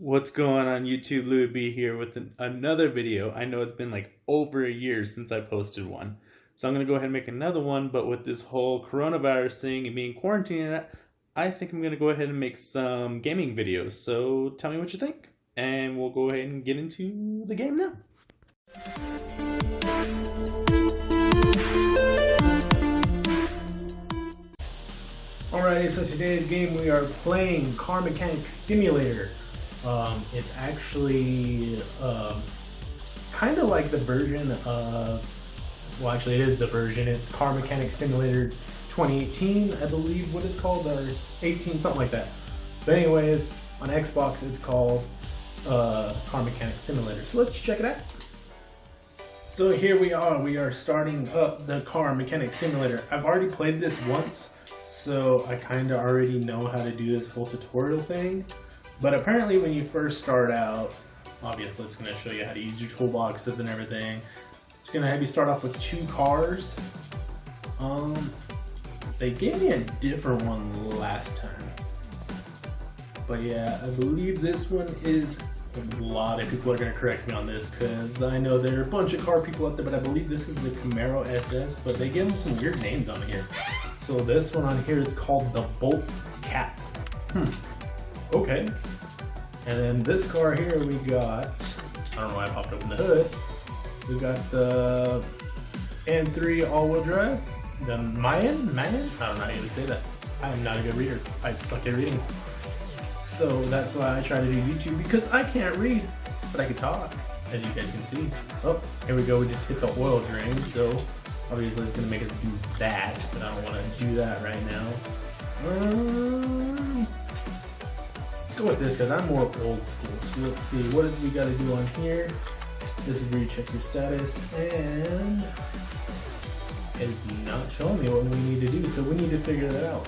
What's going on YouTube? Louie B here with another video. I know it's been like over a year since I posted one. So I'm going to go ahead and make another one, but with this whole coronavirus thing and being quarantined, I think I'm going to go ahead and make some gaming videos. So tell me what you think, and we'll go ahead and get into the game now. Alright, so today's game we are playing Car Mechanic Simulator. It's actually kind of like the version of, well actually it is the version, it's Car Mechanic Simulator 2018, I believe what it's called, or 18, something like that. But anyways, on Xbox it's called Car Mechanic Simulator. So let's check it out. So here we are starting up the Car Mechanic Simulator. I've already played this once, so I kind of already know how to do this whole tutorial thing. But apparently when you first start out, obviously it's going to show you how to use your toolboxes and everything. It's going to have you start off with 2 cars. They gave me a different one last time. But yeah, I believe this one is, a lot of people are going to correct me on this because I know there are a bunch of car people out there, but I believe this is the Camaro SS, but they give them some weird names on here. So this one on here is called the Bolt Cat. Okay. And then this car here we got, I don't know why I popped open the hood. We got the N3 all-wheel drive, the Mayan? I don't know how to even say that. I am not a good reader. I suck at reading. So that's why I try to do YouTube, because I can't read, but I can talk, as you guys can see. Oh, here we go, we just hit the oil drain, so obviously it's going to make us do that, but I don't want to do that right now. Let's go with this because I'm more old school. So let's see, what do we got to do on here? This is where you check your status, and it's not showing me what we need to do, so we need to figure that out.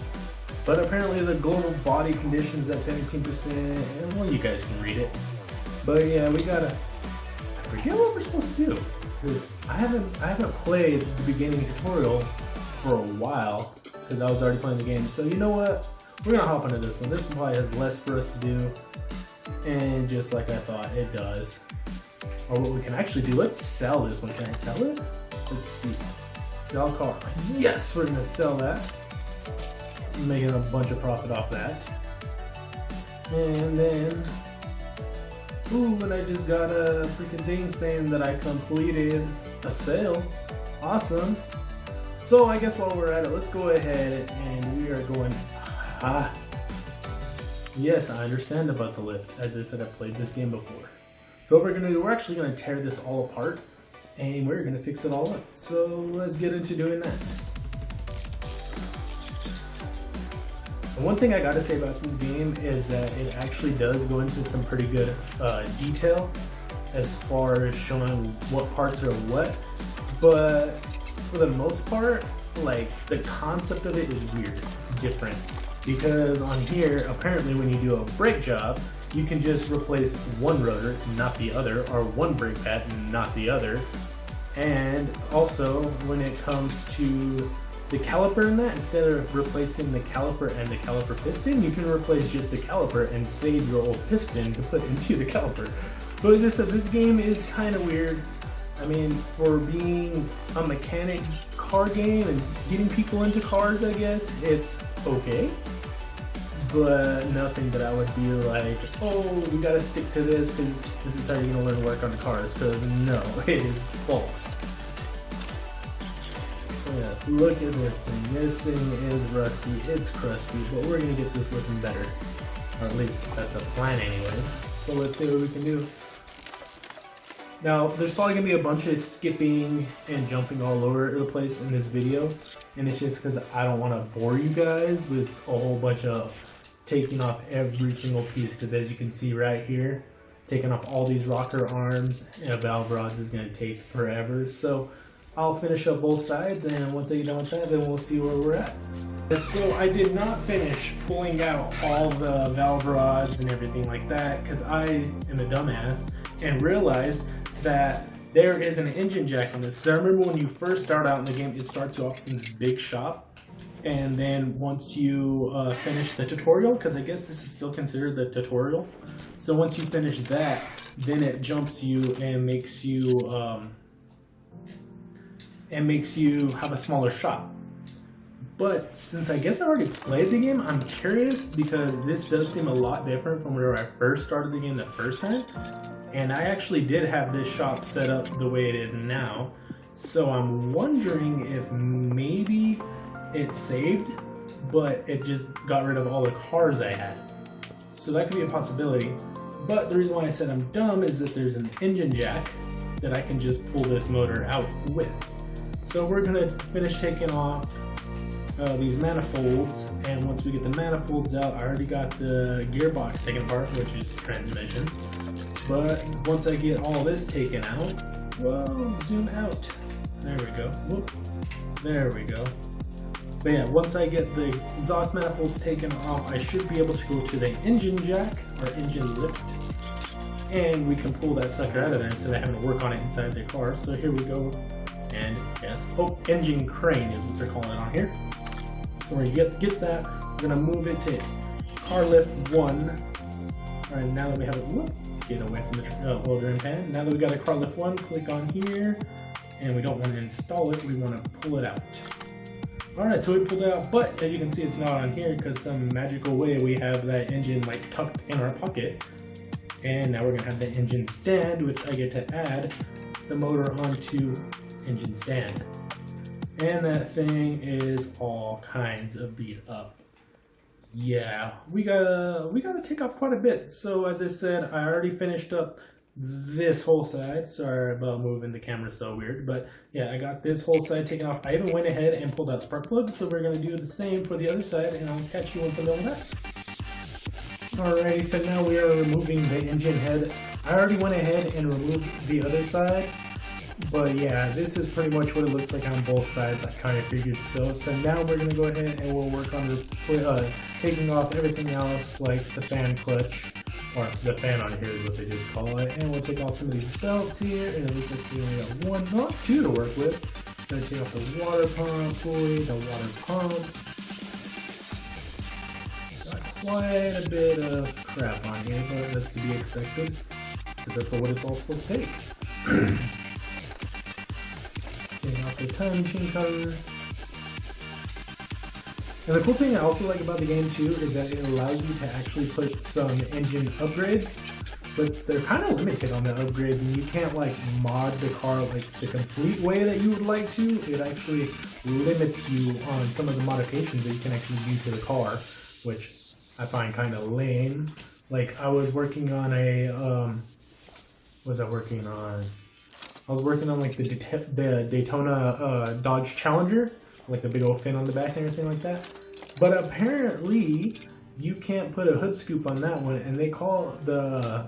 But apparently the global body conditions at 17%, and well, you guys can read it. But yeah, we gotta, I forget what we're supposed to do, because I haven't played the beginning tutorial for a while, because I was already playing the game. So you know what? We're gonna hop into this one. This one probably has less for us to do, and just like I thought, it does. Or what we can actually do, let's sell this one. Can I sell it? Let's see. Sell car. Yes, we're gonna sell that. Making a bunch of profit off that. And then, ooh, and I just got a freaking thing saying that I completed a sale. Awesome. So I guess while we're at it, let's go ahead and we are going, yes, I understand about the lift. As I said, I've played this game before. So what we're gonna do, we're actually gonna tear this all apart and we're gonna fix it all up. So let's get into doing that. One thing I gotta say about this game is that it actually does go into some pretty good detail as far as showing what parts are what, but for the most part, like, the concept of it is weird. It's different because on here, apparently when you do a brake job, you can just replace one rotor, not the other, or one brake pad, not the other. And also when it comes to the caliper in that, instead of replacing the caliper and the caliper piston, you can replace just the caliper and save your old piston to put into the caliper. But as I said, this game is kind of weird. I mean, for being a mechanic car game and getting people into cars, I guess, it's okay. But nothing that I would be like, oh, we gotta stick to this because this is how you're gonna learn to work on the cars, because no, it is false. Yeah, look at this thing. This thing is rusty, it's crusty, but we're gonna get this looking better. Or at least that's the plan anyways. So let's see what we can do. Now, there's probably gonna be a bunch of skipping and jumping all over the place in this video. And it's just because I don't want to bore you guys with a whole bunch of taking off every single piece. Because as you can see right here, taking off all these rocker arms and valve rods is gonna take forever. So I'll finish up both sides, and once I get done with that, then we'll see where we're at. So I did not finish pulling out all the valve rods and everything like that because I am a dumbass and realized that there is an engine jack on this. Because I remember when you first start out in the game, it starts you off in this big shop, And then once you finish the tutorial, because I guess this is still considered the tutorial, so once you finish that, then it jumps you and makes you have a smaller shop. But since I guess I already played the game, I'm curious because this does seem a lot different from where I first started the game the first time. And I actually did have this shop set up the way it is now. So I'm wondering if maybe it saved, but it just got rid of all the cars I had. So that could be a possibility. But the reason why I said I'm dumb is that there's an engine jack that I can just pull this motor out with. So we're gonna finish taking off these manifolds, and once we get the manifolds out, I already got the gearbox taken apart, which is transmission. But once I get all this taken out, well, zoom out. There we go. Whoop. There we go. But yeah, once I get the exhaust manifolds taken off, I should be able to go to the engine jack, or engine lift, and we can pull that sucker out of there instead of having to work on it inside the car. So here we go, and yes, engine crane is what they're calling it on here. So we're gonna get that, we're gonna move it to car lift 1. All right, now that we have it, whoop, get away from the loader and pan. Now that we got a car lift 1, click on here, and we don't want to install it, we want to pull it out. Alright, so we pulled it out, but as you can see, it's not on here because some magical way we have that engine like tucked in our pocket. And now we're gonna have the engine stand, which I get to add the motor onto engine stand. And that thing is all kinds of beat up. Yeah, we gotta take off quite a bit. So as I said, I already finished up this whole side. Sorry about moving the camera so weird, but yeah, I got this whole side taken off. I even went ahead and pulled out spark plugs, so we're gonna do the same for the other side, and I'll catch you once I'm done with that. Alrighty, so now we are removing the engine head. I already went ahead and removed the other side, but yeah, this is pretty much what it looks like on both sides. I kind of figured so. So now we're gonna go ahead and we'll work on taking off everything else, like the fan clutch, or the fan on here is what they just call it, and we'll take off some of these belts here, and it looks like we only got one, not two to work with. Gonna take off the water pump pulley, the water pump. Got quite a bit of crap on here, but that's to be expected, because that's what it's all supposed to take. Taking off the time machine cover. And the cool thing I also like about the game too is that it allows you to actually put some engine upgrades, but they're kind of limited on the upgrades, and you can't like mod the car like the complete way that you would like to. It actually limits you on some of the modifications that you can actually do to the car, which I find kind of lame. Like I was working on a, what was I working on? I was working on like the Daytona Dodge Challenger, like the big old fin on the back and everything like that. But apparently you can't put a hood scoop on that one, and they call the,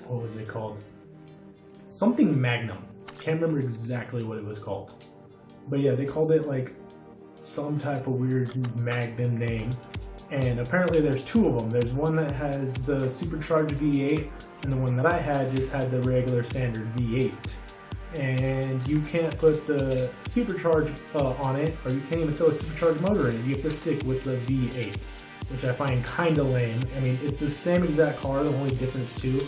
what was it called? Something Magnum. Can't remember exactly what it was called. But yeah, they called it like some type of weird Magnum name. And apparently there's two of them. There's one that has the supercharged V8, and the one that I had just had the regular standard V8. And you can't put the supercharge on it, or you can't even throw a supercharged motor in it. You have to stick with the V8, which I find kind of lame. I mean, it's the same exact car. The only difference too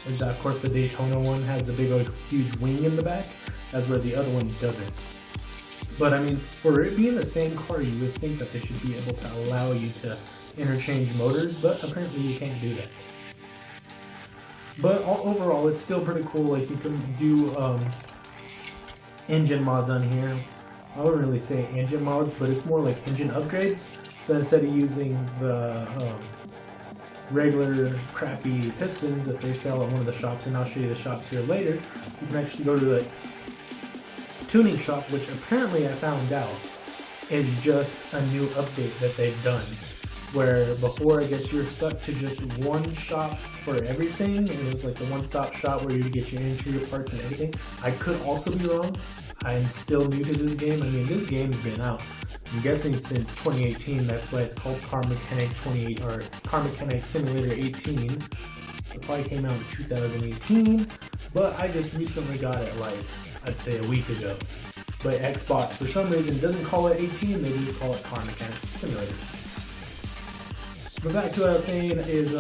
is that, of course, the Daytona one has the big, like, huge wing in the back, as where the other one doesn't. But I mean, for it being the same car, you would think that they should be able to allow you to interchange motors, but apparently you can't do that. But overall, it's still pretty cool. Like, you can do engine mods on here. I wouldn't really say engine mods, but it's more like engine upgrades. So instead of using the regular crappy pistons that they sell at one of the shops, and I'll show you the shops here later, you can actually go to the tuning shop, which apparently I found out is just a new update that they've done. Where before, I guess you were stuck to just one shop for everything, and it was like the one-stop shop where you get your interior parts and everything. I could also be wrong. I'm still new to this game. I mean, this game's been out, I'm guessing, since 2018. That's why it's called Car Mechanic 28 or Car Mechanic Simulator 18. It probably came out in 2018, but I just recently got it, like, I'd say a week ago. But Xbox, for some reason, doesn't call it 18, they just call it Car Mechanics Simulator. But back to what I was saying is,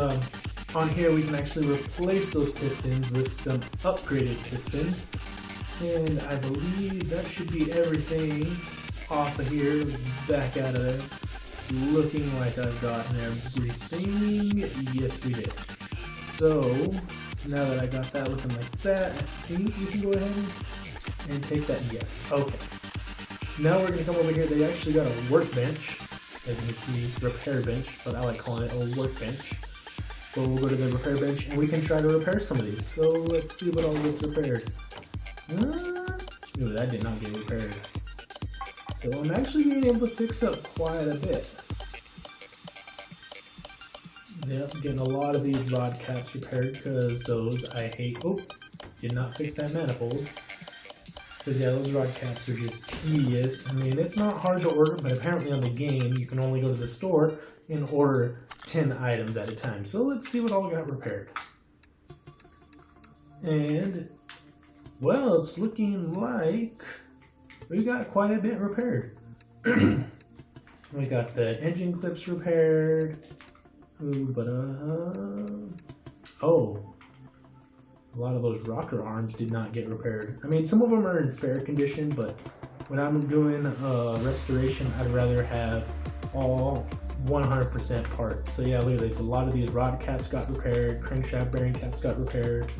on here we can actually replace those pistons with some upgraded pistons. And I believe that should be everything off of here, back out of there. Looking like I've gotten everything. Yes, we did. So, now that I got that looking like that, I think we can go ahead and take that. Yes, okay. Now we're going to come over here. They actually got a workbench. As you can see, repair bench, but I like calling it a workbench. But we'll go to the repair bench and we can try to repair some of these. So let's see what all gets repaired. Ooh, that did not get repaired. So I'm actually being able to fix up quite a bit. Yep, getting a lot of these rod caps repaired because those I hate. Oh, did not fix that manifold. Because yeah, those rod caps are just tedious. I mean, it's not hard to order, but apparently on the game you can only go to the store and order 10 items at a time. So let's see what all got repaired. And, well, it's looking like we got quite a bit repaired. We got the engine clips repaired. Ooh, but oh, a lot of those rocker arms did not get repaired. I mean, some of them are in fair condition, but when I'm doing restoration, I'd rather have all 100% parts. So yeah, look at this. A lot of these rod caps got repaired, crankshaft bearing caps got repaired.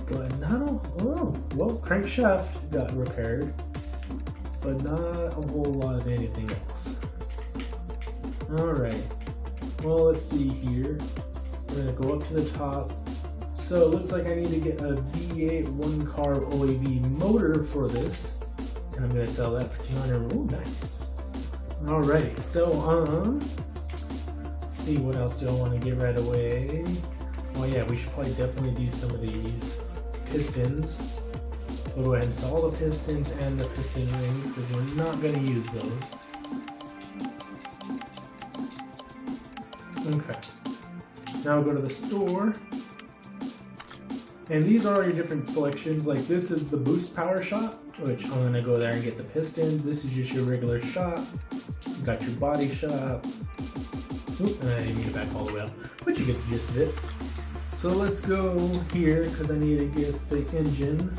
But not well, crankshaft got repaired, but not a whole lot of anything else. Alright, well, let's see here. We're gonna go up to the top. So it looks like I need to get a V8 1-carb OAV motor for this, and I'm gonna sell that for 200. Ooh, nice. Alright, so let's see, what else do I want to get right away? Oh yeah, we should probably definitely do some of these pistons. We'll go ahead and install the pistons and the piston rings because we're not going to use those. Okay. Now we'll go to the store. And these are all your different selections. Like this is the boost power shop, which I'm going to go there and get the pistons. This is just your regular shop. You got your body shop. Oop, and I didn't get it back all the way up, but you get the gist of it. So let's go here because I need to get the engine,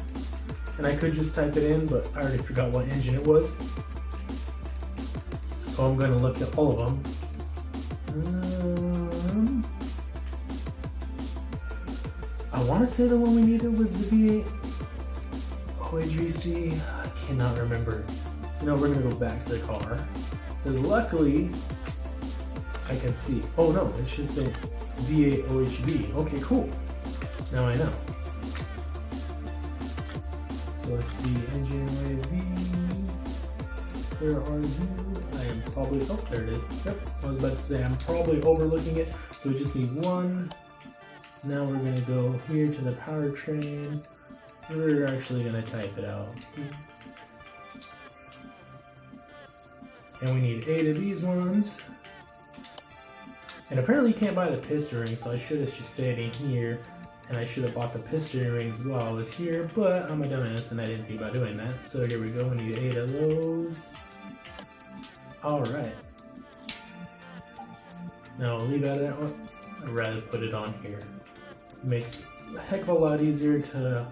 and I could just type it in, but I already forgot what engine it was. So I'm going to look at all of them. I want to say the one we needed was the V8 OAGC. I cannot remember. You know, we're going to go back to the car because luckily I can see. Oh no, it's just the V8 OHV. Okay, cool. Now I know. So let's see, engine wave V. Where are you? I am probably, oh, there it is. Yep, I was about to say I'm probably overlooking it. So we just need one. Now we're gonna go here to the powertrain. We're actually gonna type it out. And we need 8 of these ones. And apparently you can't buy the piston ring, so I should have just stayed in here, and I should have bought the piston rings while I was here, but I'm a dumbass and I didn't think about doing that. So here we go, we need 8 of those. Alright. Now I'll leave out of that one. I'd rather put it on here. It makes a heck of a lot easier to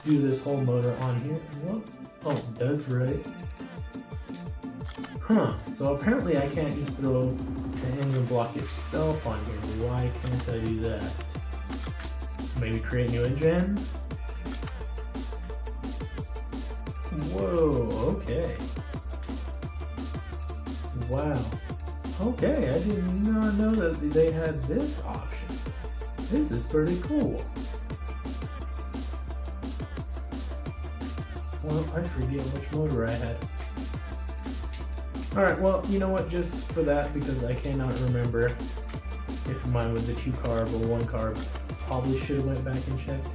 do this whole motor on here. Well, oh, that's right. Huh, so apparently I can't just throw the engine block itself on here. Why can't I do that? Maybe create new engine? Whoa, okay. Wow. Okay, I did not know that they had this option. This is pretty cool. Well, I forget which motor I had. Alright, well, you know what, just for that, because I cannot remember if mine was a 2-carb or 1-carb, probably should have went back and checked.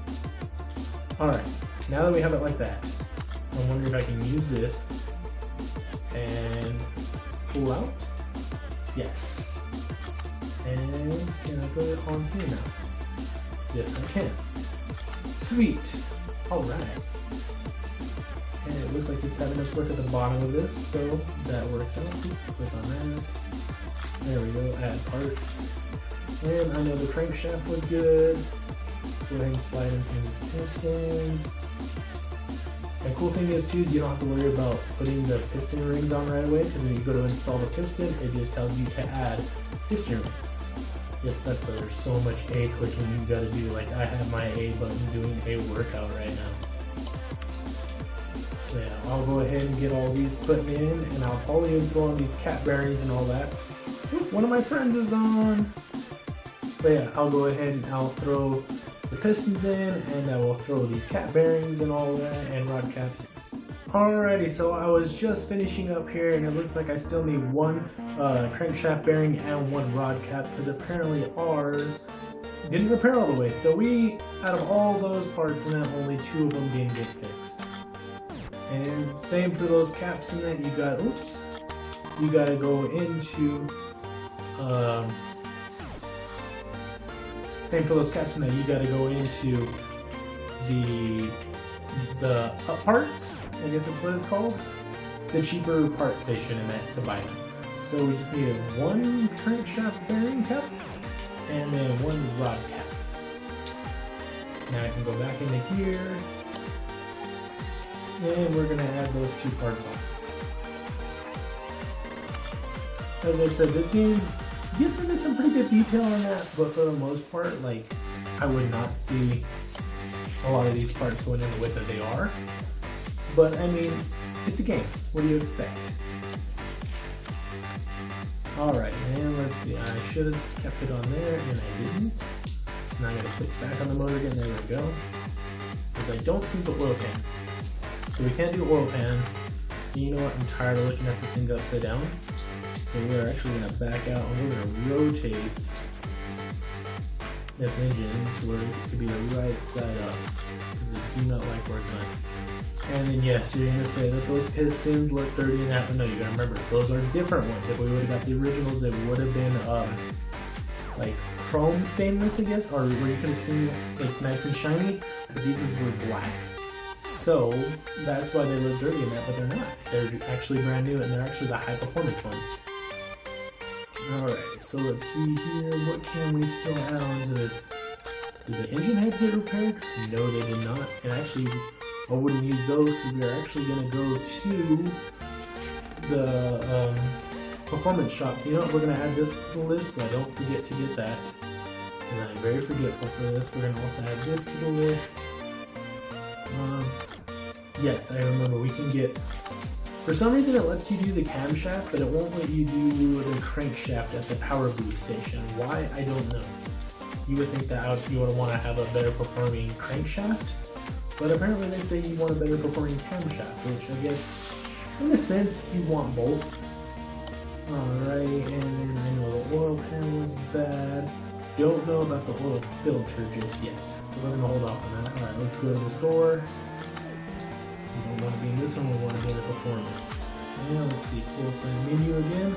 Alright, now that we have it like that, I'm wondering if I can use this and pull out. Yes. And can I put it on here now? Yes, I can. Sweet. Alright. And it looks like it's having us work at the bottom of this, so that works out. Click on that. There we go, add parts. And I know the crankshaft was good. Go ahead and slide in some of these pistons. The cool thing is too, is you don't have to worry about putting the piston rings on right away, because when you go to install the piston, it just tells you to add piston rings. It sucks that there's so much A clicking you gotta do. Like I have my A button doing a workout right now. So yeah, I'll go ahead and get all these put in, and I'll probably throw on these cat bearings and all that. Oop, one of my friends is on. But yeah, I'll go ahead and I'll throw the pistons in, and I will throw these cat bearings and all that, and rod caps. Alrighty, so I was just finishing up here, and it looks like I still need one crankshaft bearing and one rod cap, because apparently ours didn't repair all the way. So out of all those parts in that, only 2 of them didn't get fixed. And same for those caps in that, you gotta go into, same for those caps in that, you gotta go into the up parts, I guess that's what it's called, the cheaper part station in that to buy them. So we just needed one crankshaft bearing cap and then one rod cap. Now I can go back into here, and we're gonna add those 2 parts on. As I said, this game gets into some pretty good detail on that, but for the most part, like, I would not see a lot of these parts going in the way that they are. But I mean, it's a game. What do you expect? Alright, and let's see. I should have kept it on there, and I didn't. Now I gotta click back on the motor again. There we go. Because I don't think the oil pan. So we can't do oil pan. And you know what? I'm tired of looking at this thing upside down. So we're actually going to back out, and we're going to rotate this engine to be the right side up, because I do not like where it's going. And then yes, you're going to say that those pistons look dirty and that, but no, you got to remember, those are different ones. If we would have got the originals, it would have been like chrome stainless, I guess, or where you could have seen like nice and shiny. These ones were black. So that's why they look dirty in that, but they're not. They're actually brand new, and they're actually the high performance ones. Alright, so let's see here, what can we still add on to this? Did the engine heads get repaired? No, they did not. And actually, I wouldn't use those, because we are actually going to go to the performance shops. You know what, we're going to add this to the list, so I don't forget to get that. And I'm very forgetful for this. We're going to also add this to the list. Yes, I remember, we can get... For some reason it lets you do the camshaft, but it won't let you do the crankshaft at the power boost station. Why? I don't know. You would think that you would want to have a better performing crankshaft, but apparently they say you want a better performing camshaft, which I guess, in a sense, you want both. Alright, and then I know the oil pan was bad. Don't know about the oil filter just yet, so we're going to hold off on that. Alright, let's go to the store. We don't want to be in this one, we want to be in the performance. Now let's see, pull up the menu again.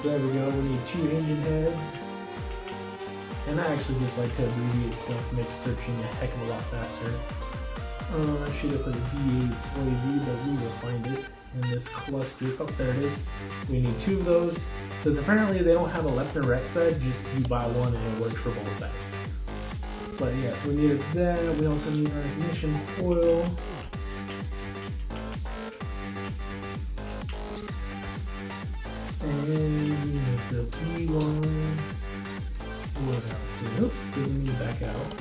So there we go, we need 2 engine heads. And I actually just like to abbreviate stuff, make searching a heck of a lot faster. I should have put V8 OAV, but we will find it in this cluster. Oh, there it is. We need 2 of those, because apparently they don't have a left and right side, just you buy one and it works for both sides. But yeah, so we needed that. We also need our ignition coil. And the B1. What else? Nope, didn't need to back out.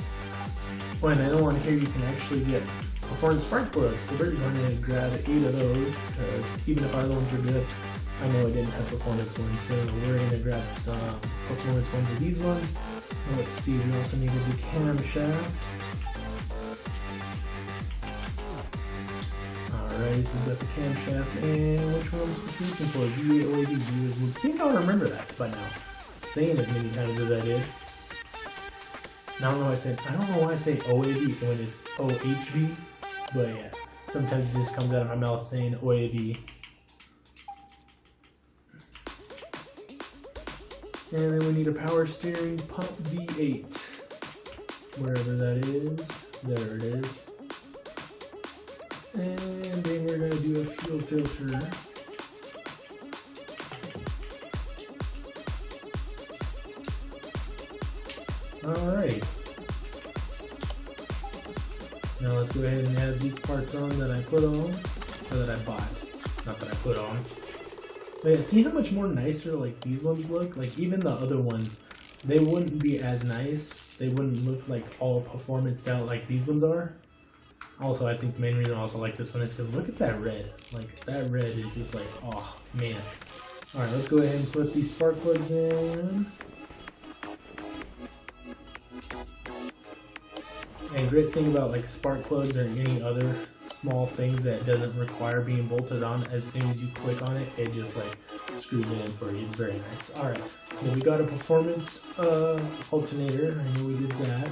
Oh, and I know on here you can actually get performance spark plugs, so we're going to grab 8 of those, because even if our other ones are good, I know I didn't have performance ones, so we're going to grab some performance ones of these ones. And let's see, we also needed the camshaft. Alright, so we've got the camshaft, and which one's we looking for? V8 OAV. I think I'll remember that by now. Saying as many times as I did. I don't know why I say OAV when it's OHV, but yeah, sometimes it just comes out of my mouth saying OAV. And then we need a power steering pump V8, wherever that is. There it is. And then we're going to do a fuel filter. Alright. Now let's go ahead and add these parts on that I put on, or that I bought. Not that I put on. But yeah, see how much more nicer like these ones look? Like even the other ones, they wouldn't be as nice. They wouldn't look like all performance out like these ones are. Also, I think the main reason I also like this one is because look at that red. Like that red is just like, oh man. Alright, let's go ahead and put these spark plugs in. And great thing about like spark plugs or any other small things that doesn't require being bolted on, as soon as you click on it, it just like screws it in for you. It's very nice. Alright, so we got a performance alternator. I know we did that.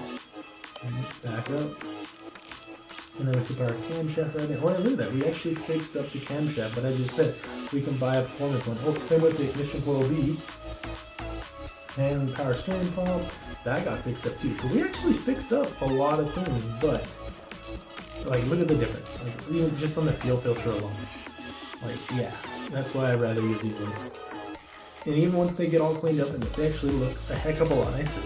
Back up. And then we put our camshaft right in. Oh, look at that. We actually fixed up the camshaft, but as you said, we can buy a performance one. Oh, same with the ignition coil B. And power steering pump. That got fixed up too. So we actually fixed up a lot of things, but like look at the difference. Like even just on the fuel filter alone. Like yeah, that's why I'd rather use these ones. And even once they get all cleaned up, and they actually look a heck of a lot nicer.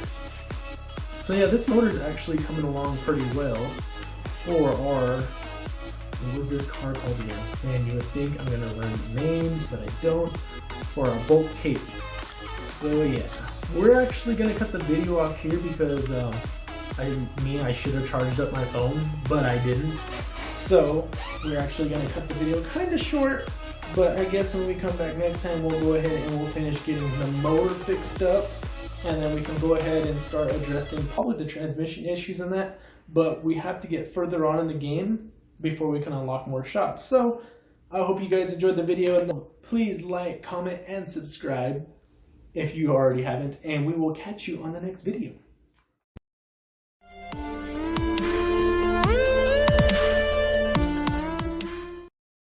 So yeah, this motor is actually coming along pretty well for our, what was this car called again? Man, you would think I'm gonna learn names, but I don't. For our bolt cape. So yeah. We're actually going to cut the video off here because I should have charged up my phone, but I didn't. So we're actually going to cut the video kind of short, but I guess when we come back next time, we'll go ahead and we'll finish getting the motor fixed up, and then we can go ahead and start addressing probably the transmission issues and that, but we have to get further on in the game before we can unlock more shops. So I hope you guys enjoyed the video, and please like, comment, and subscribe if you already haven't, and we will catch you on the next video.